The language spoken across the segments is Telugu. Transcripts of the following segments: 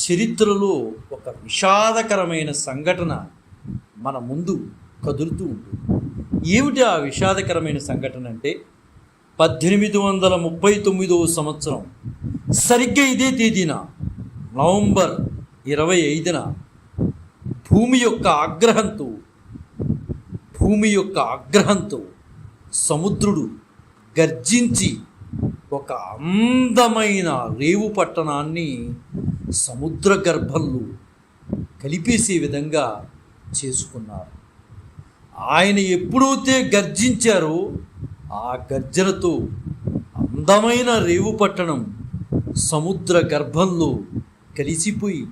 చరిత్రలో ఒక విషాదకరమైన సంఘటన మన ముందు కదులుతూ ఉంటుంది. ఏమిటి ఆ విషాదకరమైన సంఘటన అంటే 1839 సంవత్సరం సరిగ్గా ఇదే తేదీన నవంబర్ 25న భూమి యొక్క ఆగ్రహంతో సముద్రుడు గర్జించి ఒక అందమైన రేవు పట్టణాన్ని సముద్ర గర్భంలో కలిపేసే విధంగా చేసుకున్నారు. ఆయన ఎప్పుడైతే గర్జించారో ఆ గర్జనతో అందమైన రేవు పట్టణం సముద్ర గర్భంలో కలిసిపోయి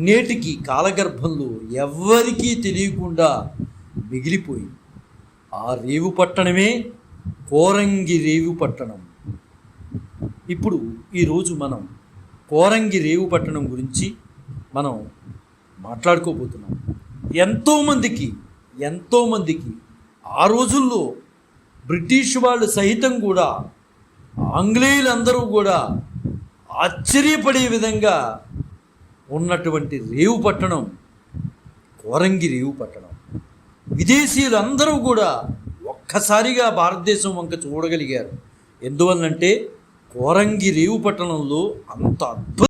నేటికి కాలగర్భంలో ఎవ్వరికీ తెలియకుండా మిగిలిపోయి ఆ రేవు పట్టణమే కోరంగి రేవు పట్టణం. ఇప్పుడు ఈరోజు మనం కోరంగి రేవు పట్టణం గురించి మనం మాట్లాడుకోబోతున్నాం. ఎంతోమందికి ఆ రోజుల్లో బ్రిటిష్ వాళ్ళు సహితం కూడా ఆంగ్లేయులందరూ కూడా ఆశ్చర్యపడే విధంగా ఉన్నటువంటి రేవు పట్టణం కోరంగి రేవు పట్టణం. విదేశీయులందరూ కూడా ఒక్కసారిగా భారతదేశం వంక చూడగలిగారు. ఎందువల్లంటే కోరంగి రేవు పట్టణంలో అంత అద్భుత